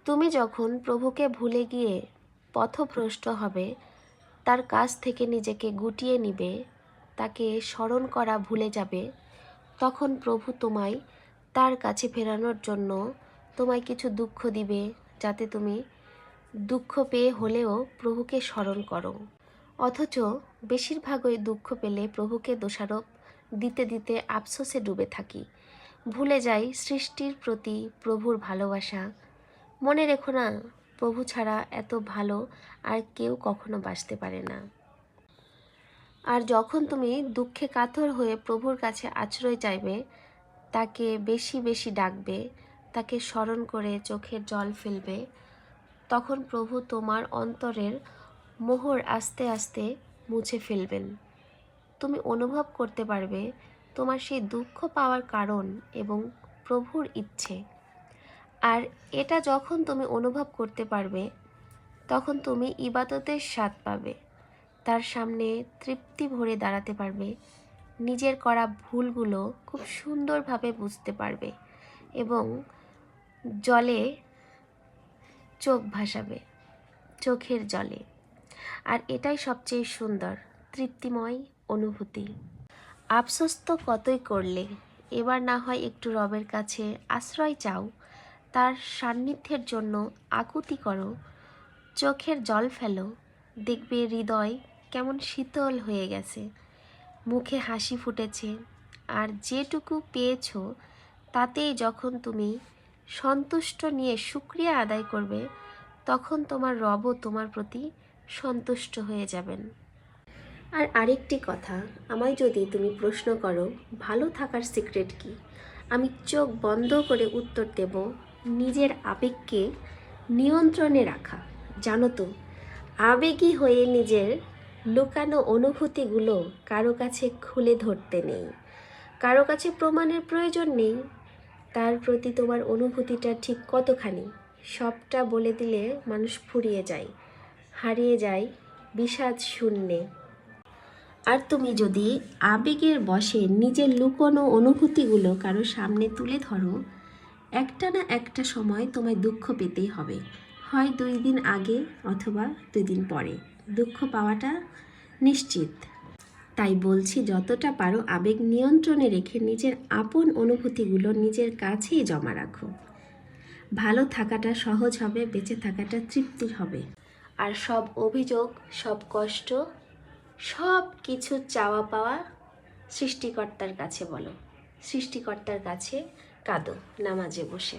তুমি যখন প্রভুকে ভুলে গিয়ে পথভ্রষ্ট হবে, তার কাছ থেকে নিজেকে গুটিয়ে নিবে, তাকে স্মরণ করা ভুলে যাবে, তখন প্রভু তোমায় তার কাছে ফেরানোর জন্য তোমায় কিছু দুঃখ দিবে, যাতে তুমি দুঃখ পেয়ে হলেও প্রভুকে স্মরণ করো। অথচ বেশিরভাগই দুঃখ পেলে প্রভুকে দোষারোপ দিতে দিতে আফসোসে ডুবে থাকি, ভুলে যাই সৃষ্টির প্রতি প্রভুর ভালোবাসা। মনে রেখো না, প্রভু ছাড়া এত ভালো আর কেউ কখনো বাসতে পারে না। আর যখন তুমি দুঃখে কাতর হয়ে প্রভুর কাছে আশ্রয় চাইবে, তাকে বেশি বেশি ডাকবে, তাকে স্মরণ করে চোখের জল ফেলবে, তখন প্রভু তোমার অন্তরের মোহর আস্তে আস্তে মুছে ফেলবেন। তুমি অনুভব করতে পারবে তোমার সেই দুঃখ পাওয়ার কারণ এবং প্রভুর ইচ্ছে। আর এটা যখন তুমি অনুভব করতে পারবে, তখন তুমি ইবাদতের স্বাদ পাবে, তার সামনে তৃপ্তি ভরে দাঁড়াতে পারবে, নিজের করা ভুলগুলো খুব সুন্দরভাবে বুঝতে পারবে এবং জলে চোখ ভাসাবে, চোখের জলে। আর এটাই সবচেয়ে সুন্দর তৃপ্তিময় অনুভূতি। আফসোস তো কতই করলে, এবার না হয় একটু রবের কাছে আশ্রয় চাও, তার সান্নিধ্যের জন্য আকুতি করো, চোখের জল ফেলো, দেখবে হৃদয় কেমন শীতল হয়ে গেছে, মুখে হাসি ফুটেছে। আর যেটুকু পেয়েছো তাতেই যখন তুমি সন্তুষ্ট নিয়ে শুকরিয়া আদায় করবে, তখন তোমার রবও তোমার প্রতি সন্তুষ্ট হয়ে যাবেন। আর আরেকটি কথা, আমায় যদি তুমি প্রশ্ন করো ভালো থাকার সিক্রেট কি, আমি চোখ বন্ধ করে উত্তর দেব, নিজের আবেগকে নিয়ন্ত্রণে রাখা। জানো তো, আবেগী হয়ে নিজের লুকানো অনুভূতিগুলো কারো কাছে খুলে ধরতে নেই, কারো কাছে প্রমাণের প্রয়োজন নেই তার প্রতি তোমার অনুভূতিটা ঠিক কতখানি। সবটা বলে দিলে মানুষ ফুরিয়ে যায়, হারিয়ে যায় বিষাদ শূন্যে। আর তুমি যদি আবেগের বশে নিজের লুকোনো অনুভূতিগুলো কারো সামনে তুলে ধরো, একটা না একটা সময় তোমায় দুঃখ পেতেই হবে, হয় 2 দিন আগে অথবা 2 দিন পরে দুঃখ পাওয়াটা নিশ্চিত। তাই বলছি, যতটা পারো আবেগ নিয়ন্ত্রণে রেখে নিজের আপন অনুভূতিগুলো নিজের কাছেই জমা রাখো। ভালো থাকাটা সহজ হবে, বেঁচে থাকাটা তৃপ্তির হবে। আর সব অভিযোগ, সব কষ্ট, সব কিছু চাওয়া পাওয়া সৃষ্টিকর্তার কাছে বলো, সৃষ্টিকর্তার কাছে কাঁদো নামাজে বসে।